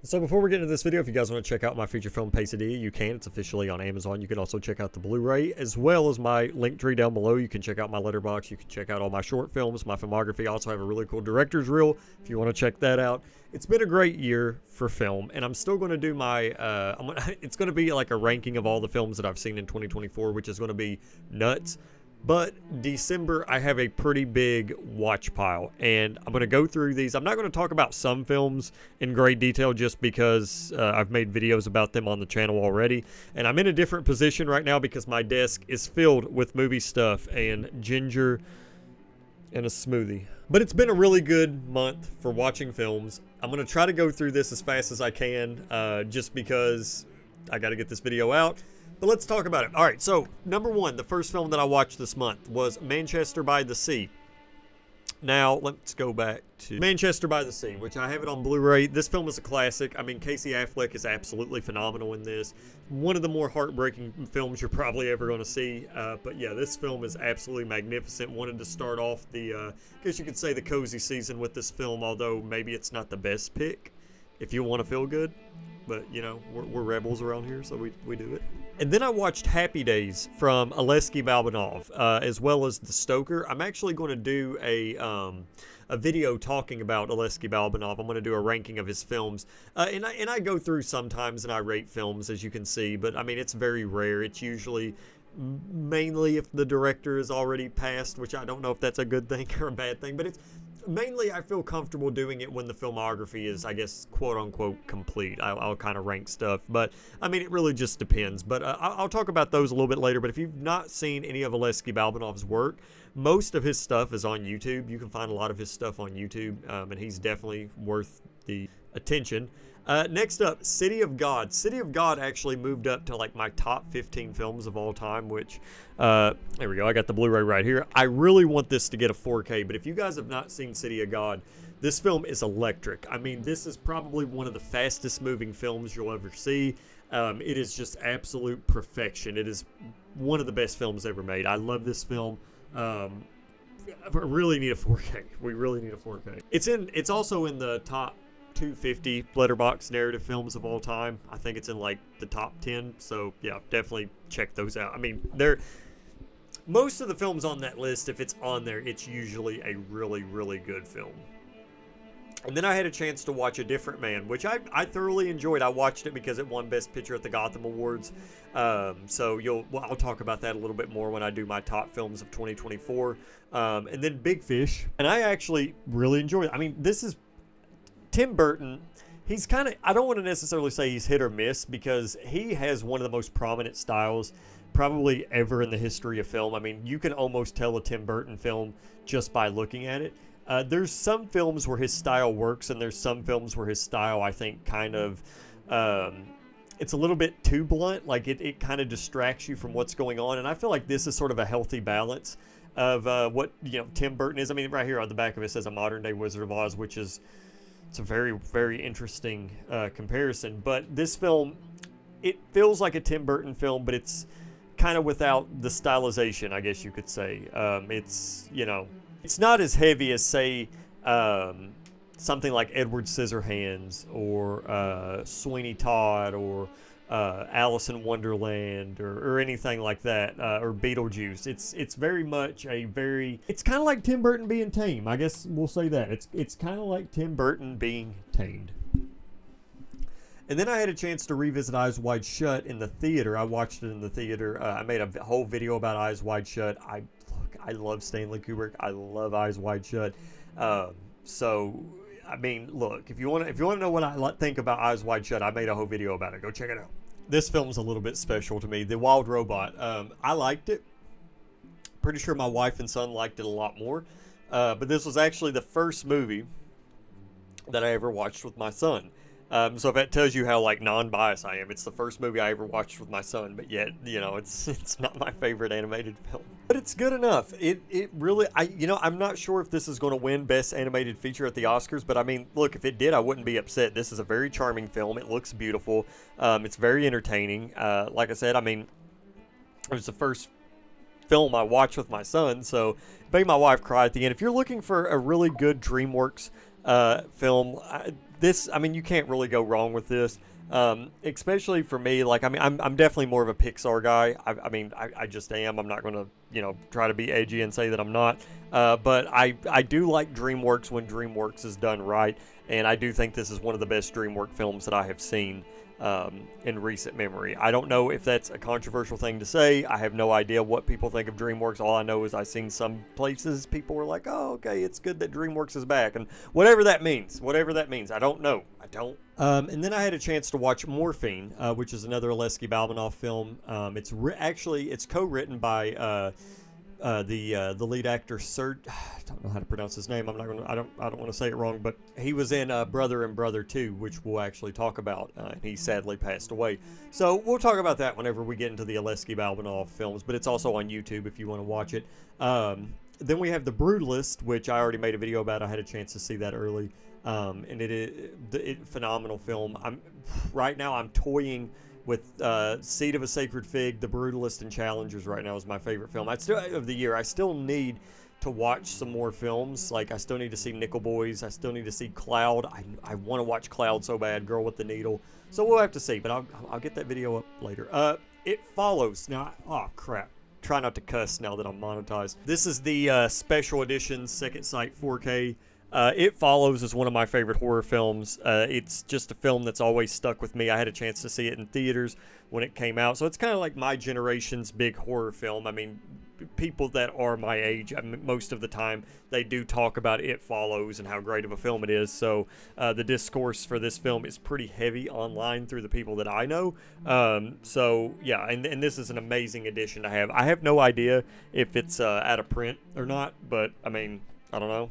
So before we get into this video, if you guys want to check out my feature film Quesadilla, you can. It's officially on Amazon. You can also check out the Blu-ray as well as my link tree down below. You can check out my letterbox. You can check out all my short films, my filmography. I also have a really cool director's reel if you want to check that out. It's been a great year for film, and I'm still going to do my, it's going to be like a ranking of all the films that I've seen in 2024, which is going to be nuts. But December, I have a pretty big watch pile, and I'm going to go through these. I'm not going to talk about some films in great detail just because I've made videos about them on the channel already. And I'm in a different position right now because my desk is filled with movie stuff and ginger and a smoothie. But it's been a really good month for watching films. I'm going to try to go through this as fast as I can just because I got to get this video out. But let's talk about it. All right, so number one, the first film that I watched this month was Manchester by the Sea. Now, let's go back to Manchester by the Sea, which I have it on Blu-ray. This film is a classic. I mean, Casey Affleck is absolutely phenomenal in this. One of the more heartbreaking films you're probably ever going to see. But yeah, this film is absolutely magnificent. Wanted to start off the, I guess you could say the cozy season with this film, although maybe it's not the best pick if you want to feel good. But, you know, we're rebels around here, so we do it. And then I watched Happy Days from Aleksey Balbanov, as well as The Stoker. I'm actually going to do a video talking about Aleksey Balbanov. I'm going to do a ranking of his films. And I go through sometimes and I rate films, as you can see. But, I mean, it's very rare. It's usually mainly if the director is already passed, which I don't know if that's a good thing or a bad thing. But it's mainly I feel comfortable doing it when the filmography is, I guess, quote-unquote complete. I'll kind of rank stuff, but I mean, it really just depends. But I'll talk about those a little bit later. But if you've not seen any of Aleksey Balbanov's work, most of his stuff is on YouTube. You can find a lot of his stuff on YouTube, and he's definitely worth the attention. Next up, City of God. City of God actually moved up to like my top 15 films of all time, which, there we go, I got the Blu-ray right here. I really want this to get a 4K, but if you guys have not seen City of God, this film is electric. I mean, this is probably one of the fastest moving films you'll ever see. It is just absolute perfection. It is one of the best films ever made. I love this film. I really need a 4K. We really need a 4K. It's also in the top 250 Letterboxd narrative films of all time. I think it's in like the top 10. So yeah, definitely check those out. I mean, most of the films on that list, if it's on there, it's usually a really, really good film. And then I had a chance to watch A Different Man, which I thoroughly enjoyed. I watched it because it won Best Picture at the Gotham Awards. So I'll talk about that a little bit more when I do my top films of 2024. And then Big Fish, and I actually really enjoyed it. I mean, this is Tim Burton. He's kind of, I don't want to necessarily say he's hit or miss because he has one of the most prominent styles probably ever in the history of film. I mean, you can almost tell a Tim Burton film just by looking at it. There's some films where his style works, and there's some films where his style, I think, kind of, it's a little bit too blunt. Like, it kind of distracts you from what's going on. And I feel like this is sort of a healthy balance of what, you know, Tim Burton is. I mean, right here on the back of it says a modern-day Wizard of Oz, which is, it's a very, very interesting comparison. But this film, it feels like a Tim Burton film, but it's kind of without the stylization, I guess you could say. It's, you know, it's not as heavy as, say, something like Edward Scissorhands or Sweeney Todd or Alice in Wonderland or anything like that, or Beetlejuice. It's very much it's kind of like Tim Burton being tame. I guess we'll say that. It's kind of like Tim Burton being tamed. And then I had a chance to revisit Eyes Wide Shut in the theater. I watched it in the theater. I made a whole video about Eyes Wide Shut. I love Stanley Kubrick. I love Eyes Wide Shut. So I mean, look, if you want to know what I think about Eyes Wide Shut, I made a whole video about it. Go check it out. This film's a little bit special to me. The Wild Robot. I liked it. Pretty sure my wife and son liked it a lot more. But this was actually the first movie that I ever watched with my son. So if that tells you how like non-biased I am, it's the first movie I ever watched with my son, but yet, you know, it's not my favorite animated film. But it's good enough. It really, I'm not sure if this is going to win Best Animated Feature at the Oscars, but I mean, look, if it did, I wouldn't be upset. This is a very charming film. It looks beautiful. It's very entertaining. Like I said, I mean, it was the first film I watched with my son, so it made my wife cry at the end. If you're looking for a really good DreamWorks film, this, I mean, you can't really go wrong with this. Especially for me, like, I mean, I'm definitely more of a Pixar guy. I mean, I just am. I'm not going to, try to be edgy and say that I'm not. But I do like DreamWorks when DreamWorks is done right. And I do think this is one of the best DreamWorks films that I have seen in recent memory. I don't know if that's a controversial thing to say. I have no idea what people think of DreamWorks. All I know is I've seen some places people were like, oh, okay, it's good that DreamWorks is back. And whatever that means, I don't know. I don't. And then I had a chance to watch Morphine, which is another Aleksey Balbanov film. It's co-written by the lead actor I don't know how to pronounce his name. I don't want to say it wrong, but he was in Brother and Brother 2, which we'll actually talk about. And he sadly passed away. So we'll talk about that whenever we get into the Aleksey Balbanov films, but it's also on YouTube if you want to watch it. Then we have The Brutalist, which I already made a video about. I had a chance to see that early. And it is phenomenal film. Right now I'm toying with Seed of a Sacred Fig, The Brutalist, and Challengers. Right now is my favorite film of the year. I still need to watch some more films. Like, I still need to see Nickel Boys. I still need to see Cloud. I want to watch Cloud so bad, Girl with the Needle. So we'll have to see, but I'll get that video up later. It Follows. Now, oh crap. Try not to cuss now that I'm monetized. This is the special edition Second Sight 4K. It Follows is one of my favorite horror films. It's just a film that's always stuck with me. I had a chance to see it in theaters when it came out. So it's kind of like my generation's big horror film. I mean, people that are my age, most of the time, they do talk about It Follows and how great of a film it is. So the discourse for this film is pretty heavy online through the people that I know. So yeah, and this is an amazing edition to have. I have no idea if it's out of print or not, but I mean, I don't know.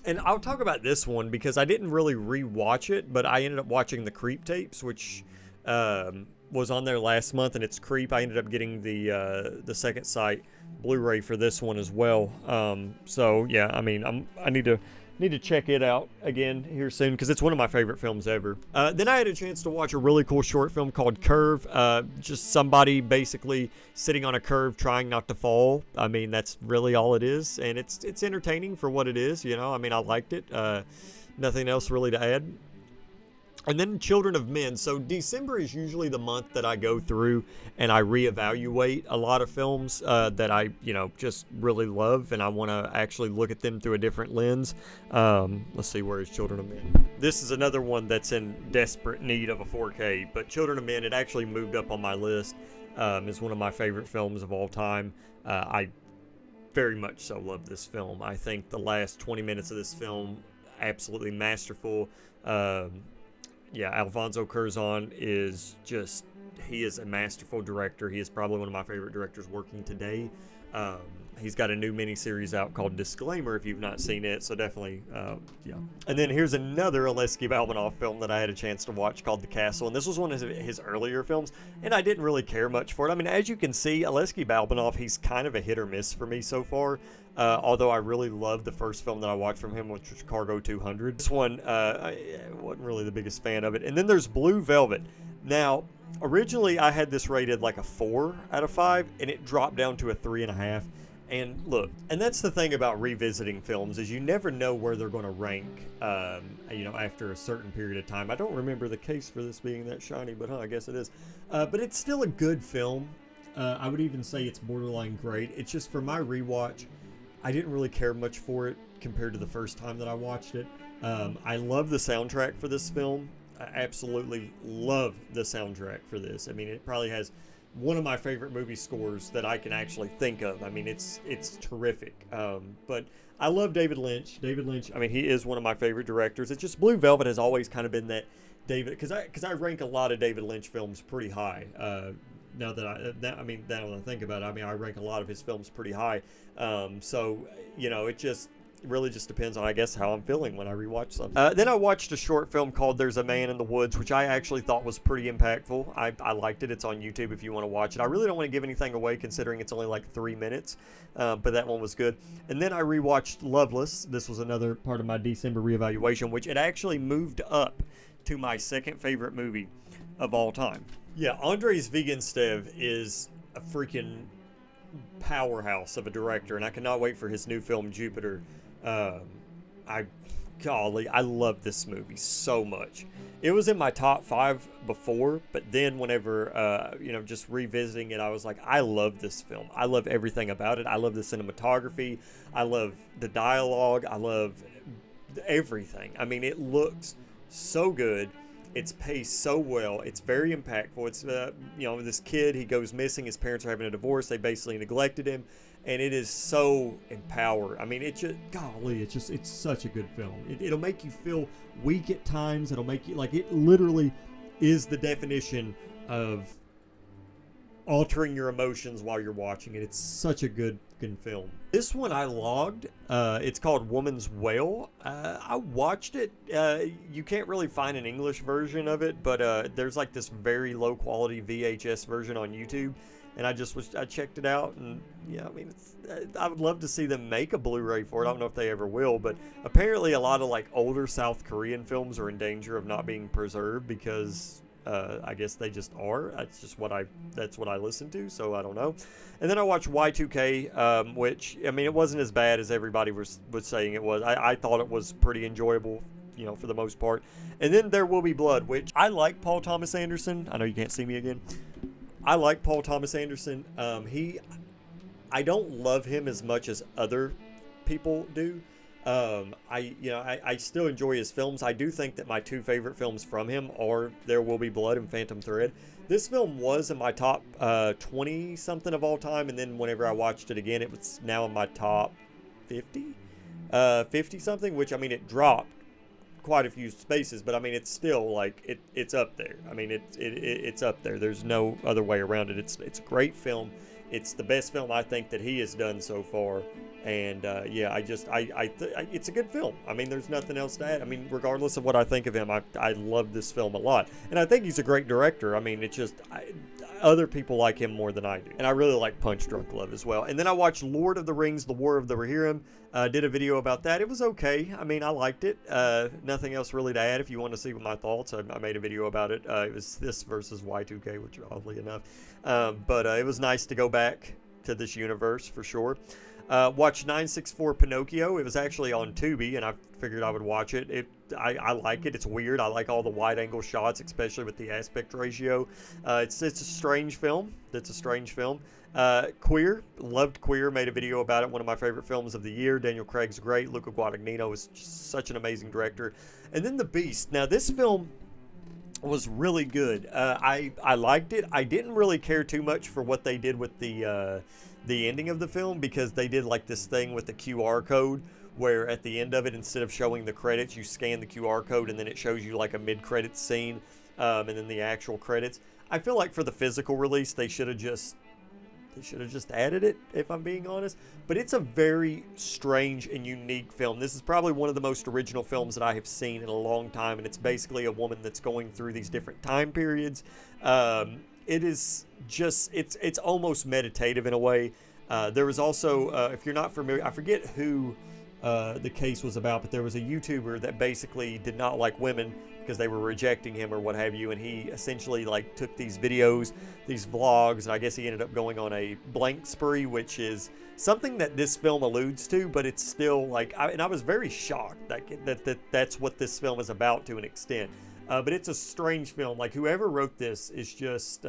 And I'll talk about this one because I didn't really rewatch it, but I ended up watching the Creep tapes, which was on there last month, and it's Creep. I ended up getting the Second Sight Blu-ray for this one as well. So yeah, I mean, I need to check it out again here soon because it's one of my favorite films ever. Then I had a chance to watch a really cool short film called Curve. Just somebody basically sitting on a curve trying not to fall. I mean, that's really all it is, and it's entertaining for what it is. I mean, I liked it. Nothing else really to add. And then Children of Men. So December is usually the month that I go through and I reevaluate a lot of films that I, just really love, and I want to actually look at them through a different lens. Let's see, where is Children of Men? This is another one that's in desperate need of a 4K, but Children of Men, it actually moved up on my list. Is one of my favorite films of all time. I very much so love this film. I think the last 20 minutes of this film, absolutely masterful. Yeah, Alfonso Cuarón he is a masterful director. He is probably one of my favorite directors working today. He's got a new miniseries out called Disclaimer if you've not seen it, so definitely, yeah. And then here's another Aleksey Balbanov film that I had a chance to watch called The Castle, and this was one of his earlier films, and I didn't really care much for it. I mean, as you can see, Aleksey Balbanov, he's kind of a hit or miss for me so far. Although I really loved the first film that I watched from him, which was Cargo 200. This one, I wasn't really the biggest fan of it. And then there's Blue Velvet. Now, originally I had this rated like a 4 out of 5, and it dropped down to a 3.5. And look, and that's the thing about revisiting films, is you never know where they're going to rank, after a certain period of time. I don't remember the case for this being that shiny, but I guess it is. But it's still a good film. I would even say it's borderline great. It's just, for my rewatch, I didn't really care much for it compared to the first time that I watched it. I love the soundtrack for this film. I absolutely love the soundtrack for this. I mean, it probably has one of my favorite movie scores that I can actually think of. I mean, it's terrific. But I love David Lynch. David Lynch, I mean, he is one of my favorite directors. It's just Blue Velvet has always kind of been that David, because I rank a lot of David Lynch films pretty high. Now that I think about it, I mean, I rank a lot of his films pretty high. So, it really just depends on, I guess, how I'm feeling when I rewatch something. Then I watched a short film called There's a Man in the Woods, which I actually thought was pretty impactful. I liked it. It's on YouTube if you want to watch it. I really don't want to give anything away considering it's only like 3 minutes, but that one was good. And then I rewatched Loveless. This was another part of my December reevaluation, which it actually moved up to my second favorite movie of all time. Yeah, Andrzej Zvyagintsev is a freaking powerhouse of a director, and I cannot wait for his new film, Jupiter. golly, I love this movie so much. It was in my top 5 before, but then whenever, just revisiting it, I was like, I love this film. I love everything about it. I love the cinematography. I love the dialogue. I love everything. I mean, it looks so good. It's paced so well. It's very impactful. It's, this kid, he goes missing. His parents are having a divorce. They basically neglected him. And it is so empowering. I mean, it's such a good film. It'll make you feel weak at times. It'll make you, like, it literally is the definition of altering your emotions while you're watching it. It's such a good film. This one I logged. It's called Woman's Whale. I watched it. You can't really find an English version of it, but there's like this very low quality VHS version on YouTube. And I checked it out, and yeah, I mean, I would love to see them make a Blu-ray for it. I don't know if they ever will, but apparently a lot of like older South Korean films are in danger of not being preserved because I guess they just are. That's what I listen to, so I don't know. And then I watched Y2K, which, I mean, it wasn't as bad as everybody was saying it was. I thought it was pretty enjoyable, for the most part. And then There Will Be Blood, which I like Paul Thomas Anderson. I know you can't see me again. I like Paul Thomas Anderson. I don't love him as much as other people do. I still enjoy his films. I do think that my 2 favorite films from him are There Will Be Blood and Phantom Thread. This film was in my top 20 something of all time, and then whenever I watched it again, it was now in my top 50 something, which, I mean, it dropped quite a few spaces, but I mean, it's still like it's up there. I mean, it's up there. There's no other way around it. It's a great film. It's the best film I think that he has done so far. And it's a good film. I mean, there's nothing else to add. I mean, regardless of what I think of him, I love this film a lot, and I think he's a great director. I mean, it's just other people like him more than I do, and I really like Punch Drunk Love as well. And then I watched Lord of the Rings: The War of the Rohirrim. Did a video about that. It was okay. I mean, I liked it. Nothing else really to add. If you want to see my thoughts, I made a video about it. It was this versus Y2K, which oddly enough, but it was nice to go back to this universe for sure. Watched 964 Pinocchio. It was actually on Tubi, and I figured I would watch it. I like it. It's weird. I like all the wide-angle shots, especially with the aspect ratio. It's a strange film. Queer. Loved Queer. Made a video about it. One of my favorite films of the year. Daniel Craig's great. Luca Guadagnino is just such an amazing director. And then The Beast. Now, this film was really good. I liked it. I didn't really care too much for what they did with the ending of the film, because they did like this thing with the QR code where at the end of it, instead of showing the credits, you scan the QR code and then it shows you like a mid-credits scene, and then the actual credits. I feel like for the physical release, they should have just added it, if I'm being honest. But it's a very strange and unique film. This is probably one of the most original films that I have seen in a long time, and it's basically a woman that's going through these different time periods. It is just, it's almost meditative in a way. There was also, if you're not familiar, I forget who the case was about, but there was a YouTuber that basically did not like women because they were rejecting him or what have you, and he essentially like took these videos, these vlogs, and I guess he ended up going on a blank spree, which is something that this film alludes to, but it's still like, I was very shocked that's what this film is about to an extent. But it's a strange film. Like, whoever wrote this is just,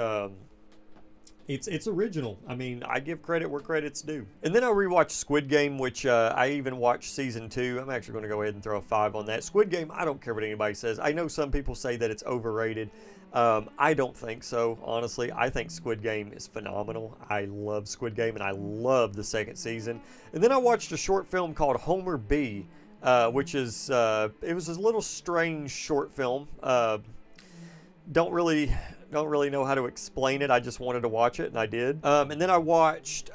it's original. I mean, I give credit where credit's due. And then I rewatched Squid Game, which I even watched season 2. I'm actually going to go ahead and throw a 5 on that. Squid Game, I don't care what anybody says. I know some people say that it's overrated. I don't think so, honestly. I think Squid Game is phenomenal. I love Squid Game, and I love the 2nd season. And then I watched a short film called Homer B, which is, it was a little strange short film. Don't really know how to explain it. I just wanted to watch it, and I did. And then I watched,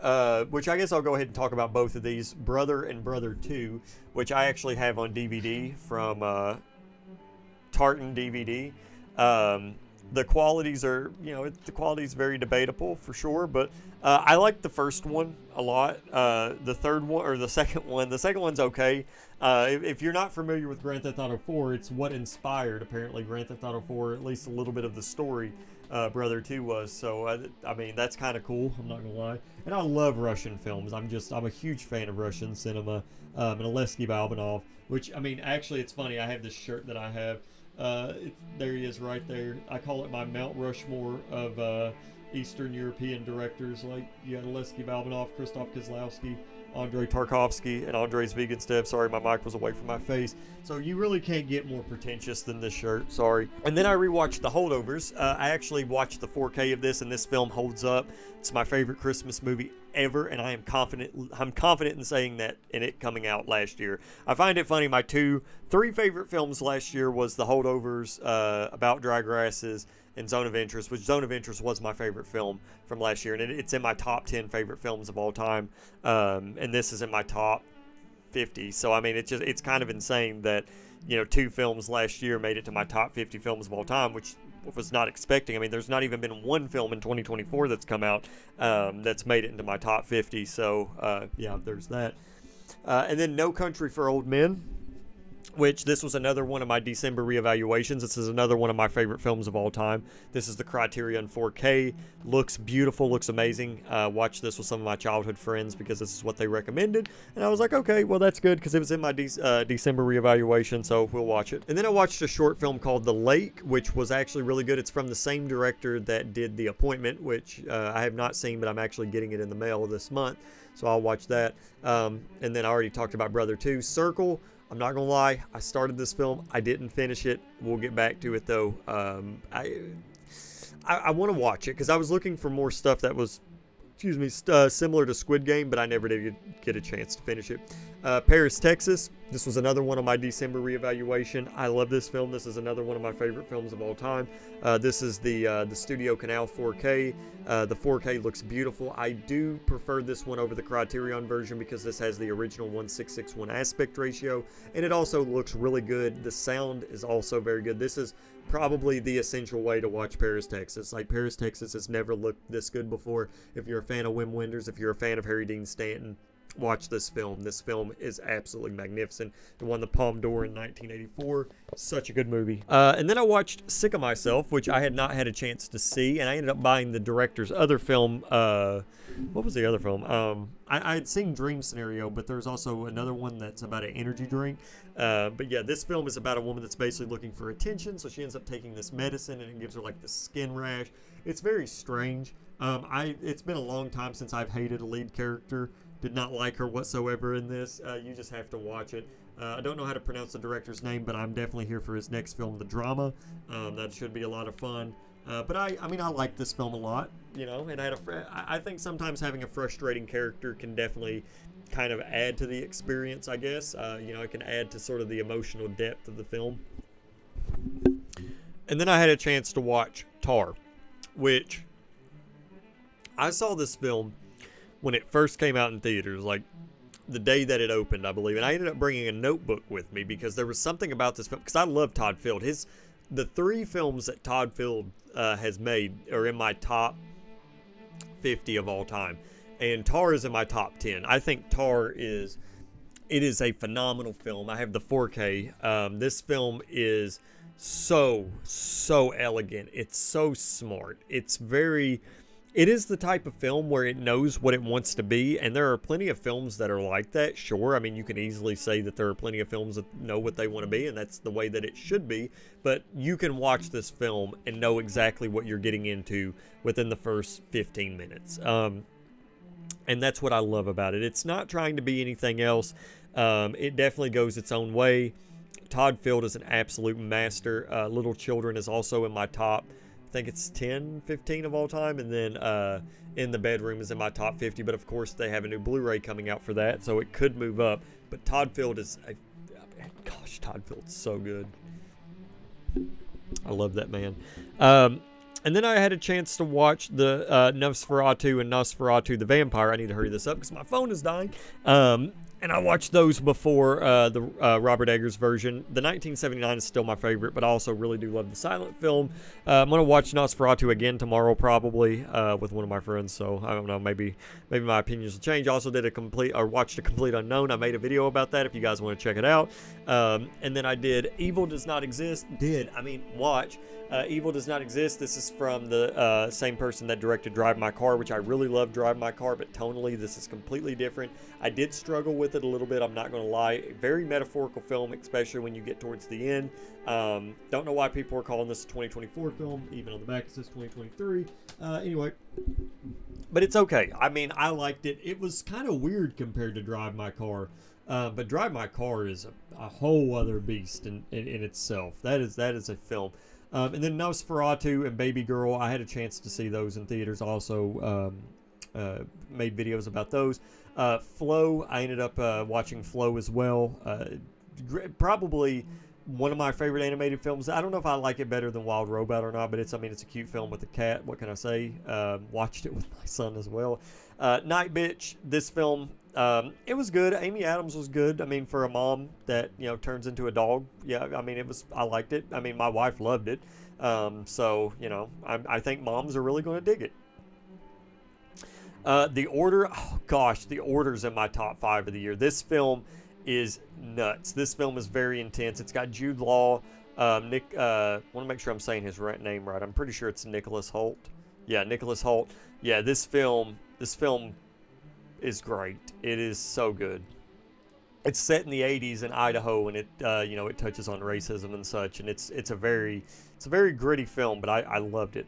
which I guess I'll go ahead and talk about both of these, Brother and Brother 2, which I actually have on DVD from Tartan DVD. The qualities are, the quality is very debatable for sure, but I like the first one a lot. The third one, or the second one's okay. If you're not familiar with Grand Theft Auto 4, it's what inspired, apparently, Grand Theft Auto 4, at least a little bit of the story, Brother 2 was. So, I mean, that's kind of cool, I'm not going to lie. And I love Russian films. I'm a huge fan of Russian cinema. And Alexei Balbanov, which, I mean, actually, it's funny, I have this shirt that I have. There he is right there. I call it my Mount Rushmore of Eastern European directors. Like, you had Alexei Balbanov, Krzysztof Kieslowski, Andrei Tarkovsky, and Andres Zvyagintsev. Sorry, my mic was away from my face. So you really can't get more pretentious than this shirt. Sorry. And then I rewatched The Holdovers. I actually watched the 4K of this, and this film holds up. It's my favorite Christmas movie ever, and I'm confident in saying that in it coming out last year. I find it funny, my three favorite films last year was The Holdovers, About Dry Grasses, and Zone of Interest, which Zone of Interest was my favorite film from last year, and it's in my top 10 favorite films of all time, and this is in my top 50. So I mean, it's kind of insane that, two films last year made it to my top 50 films of all time, which was not expecting. I mean, there's not even been one film in 2024 that's come out that's made it into my top 50. So yeah, there's that. And then No Country for Old Men, which this was another one of my December reevaluations. This is another one of my favorite films of all time. This is the Criterion 4K. Looks beautiful, looks amazing. Watched this with some of my childhood friends because this is what they recommended. And I was like, okay, well, that's good because it was in my December reevaluation, so we'll watch it. And then I watched a short film called The Lake, which was actually really good. It's from the same director that did The Appointment, which I have not seen, but I'm actually getting it in the mail this month, so I'll watch that. And then I already talked about Brother 2. Circle. I'm not going to lie, I started this film. I didn't finish it. We'll get back to it, though. I want to watch it because I was looking for more stuff that was, similar to Squid Game, but I never did get a chance to finish it. Paris, Texas. This was another one of my December reevaluation. I love this film. This is another one of my favorite films of all time. This is the Studio Canal 4K. The 4K looks beautiful. I do prefer this one over the Criterion version because this has the original 1:6:1 aspect ratio, and it also looks really good. The sound is also very good. This is probably the essential way to watch Paris, Texas. Like, Paris, Texas has never looked this good before. If you're a fan of Wim Wenders, if you're a fan of Harry Dean Stanton, watch this film. This film is absolutely magnificent. It won the Palme d'Or in 1984. Such a good movie. And then I watched Sick of Myself, which I had not had a chance to see, and I ended up buying the director's other film. What was the other film? I had seen Dream Scenario, but there's also another one that's about an energy drink. But yeah, this film is about a woman that's basically looking for attention, so she ends up taking this medicine, and it gives her like this skin rash. It's very strange. It's been a long time since I've hated a lead character. Did not like her whatsoever in this. You just have to watch it. I don't know how to pronounce the director's name, but I'm definitely here for his next film, The Drama. That should be a lot of fun. But I like this film a lot, and I think sometimes having a frustrating character can definitely kind of add to the experience, I guess. It can add to sort of the emotional depth of the film. And then I had a chance to watch Tar, which I saw this film when it first came out in theaters, like the day that it opened, I believe. And I ended up bringing a notebook with me because there was something about this film, because I love Todd Field. The three films that Todd Field has made are in my top 50 of all time. And Tar is in my top 10. I think Tar is a phenomenal film. I have the 4K. This film is so elegant. It's so smart. It is the type of film where it knows what it wants to be, and there are plenty of films that are like that, sure. I mean, you can easily say that there are plenty of films that know what they want to be, and that's the way that it should be, but you can watch this film and know exactly what you're getting into within the first 15 minutes. And that's what I love about it. It's not trying to be anything else. It definitely goes its own way. Todd Field is an absolute master. Little Children is also in my top, I think it's 10, 15 of all time, and then In the Bedroom is in my top 50, but of course they have a new Blu-ray coming out for that, so it could move up. But Todd Field Todd Field's so good. I love that man. And then I had a chance to watch the Nosferatu and Nosferatu the Vampire. I need to hurry this up because my phone is dying. and I watched those before the Robert Eggers version. The 1979 is still my favorite, but I also really do love the silent film. I'm gonna watch Nosferatu again tomorrow, probably with one of my friends. So I don't know, maybe my opinions will change. I also watched A Complete Unknown. I made a video about that if you guys want to check it out. And then I did Evil Does Not Exist. Watch. Evil Does Not Exist. This is from the same person that directed Drive My Car, which I really love Drive My Car, but tonally this is completely different. I did struggle with it a little bit, I'm not going to lie. Very metaphorical film, especially when you get towards the end. Don't know why people are calling this a 2024 film, even on the back it says 2023. Anyway, but it's okay. I mean, I liked it. It was kind of weird compared to Drive My Car. But Drive My Car is a whole other beast in itself. That is a film. And then Nosferatu and Baby Girl, I had a chance to see those in theaters also. Made videos about those. Flow, I ended up watching Flow as well. Probably one of my favorite animated films. I don't know if I like it better than Wild Robot or not, but it's a cute film with a cat. What can I say? Watched it with my son as well. Night Bitch, this film, it was good. Amy Adams was good. I mean, for a mom that, turns into a dog. Yeah, I mean, I liked it. I mean, my wife loved it. So, I think moms are really going to dig it. The Order, oh gosh, The Order's in my top 5 of the year. This film is nuts. This film is very intense. It's got Jude Law, I want to make sure I'm saying his name right. I'm pretty sure it's Nicholas Hoult. Yeah, Nicholas Hoult. Yeah, this film is great. It is so good. It's set in the 80s in Idaho, and it it touches on racism and such, and it's a very gritty film, but I loved it.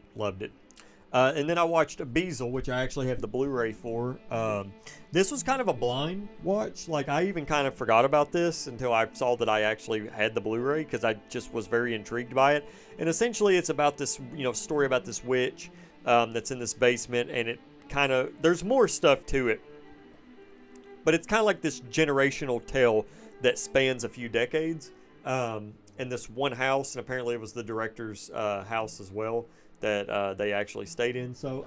And then I watched Beazle, which I actually have the Blu-ray for. This was kind of a blind watch. Like, I even kind of forgot about this until I saw that I actually had the Blu-ray, because I just was very intrigued by it. And essentially, it's about this, story about this witch that's in this basement, and there's more stuff to it. But it's kind of like this generational tale that spans a few decades. In this one house, and apparently it was the director's house as well that they actually stayed in. So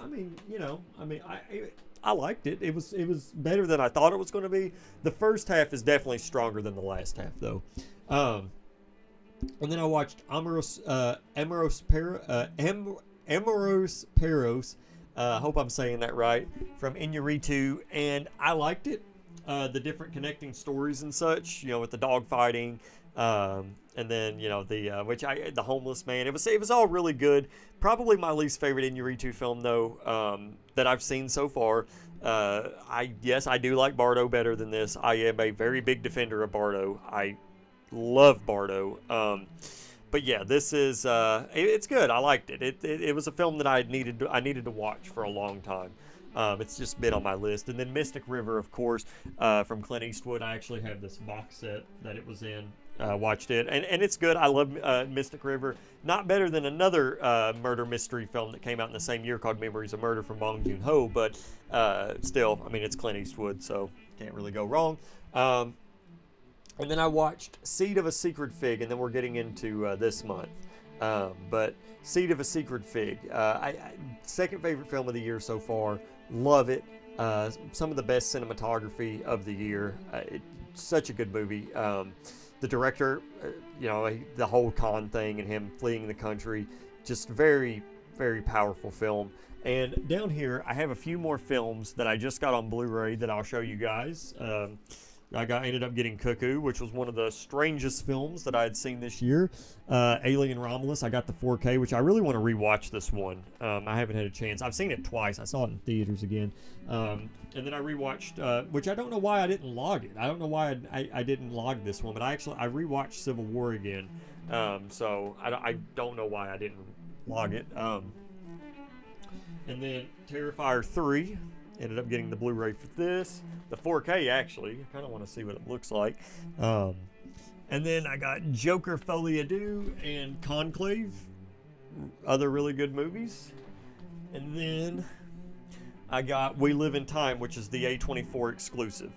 I liked it. It was better than I thought it was going to be. The first half is definitely stronger than the last half, though. And then I watched Amoros Perros. Hope I'm saying that right, from Iñárritu, and I liked it. The different connecting stories and such, with the dog fighting, and then the homeless man. It was all really good. Probably my least favorite Iñárritu film, though, that I've seen so far. I do like Bardo better than this. I am a very big defender of Bardo. I love Bardo. But yeah, this is it's good. I liked it. It was a film that I needed to watch for a long time. It's just been on my list. And then Mystic River, of course, from Clint Eastwood. I actually have this box set that it was in. Watched it, and it's good. I love Mystic River. Not better than another murder mystery film that came out in the same year called Memories of Murder from Bong Joon-ho, but still, I mean, it's Clint Eastwood, so can't really go wrong. And then I watched Seed of a Secret Fig, and then we're getting into this month. But Seed of a Secret Fig, second favorite film of the year so far. Love it. Some of the best cinematography of the year. Such a good movie. The director, the whole con thing and him fleeing the country, just very, very powerful film. And down here, I have a few more films that I just got on Blu-ray that I'll show you guys. I ended up getting Cuckoo, which was one of the strangest films that I had seen this year. Alien Romulus, I got the 4K, which I really want to rewatch this one. I haven't had a chance. I've seen it twice. I saw it in theaters again. And then I rewatched, which I don't know why I didn't log it. I don't know why I didn't log this one, but I rewatched Civil War again. So I don't know why I didn't log it. And then Terrifier 3. Ended up getting the Blu-ray for this. The 4K, actually. I kind of want to see what it looks like. And then I got Joker Folie à Deux and Conclave. Other really good movies. And then I got We Live in Time, which is the A24 exclusive.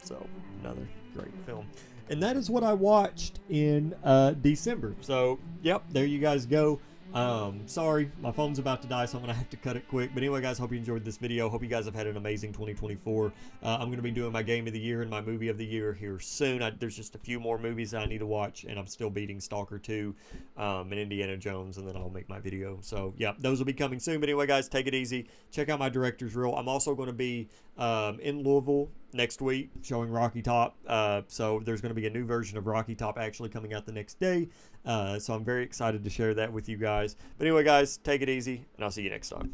So, another great film. And that is what I watched in December. So, yep, there you guys go. Sorry, my phone's about to die, so I'm gonna have to cut it quick. But anyway, guys, hope you enjoyed this video. Hope you guys have had an amazing 2024. I'm gonna be doing my game of the year and my movie of the year here soon. There's just a few more movies that I need to watch, and I'm still beating Stalker 2 and Indiana Jones, and then I'll make my video. So yeah, those will be coming soon. But anyway, guys, take it easy. Check out my director's reel. I'm also going to be in Louisville next week showing Rocky Top. So there's going to be a new version of Rocky Top actually coming out the next day. So I'm very excited to share that with you guys. But anyway, guys, take it easy, and I'll see you next time.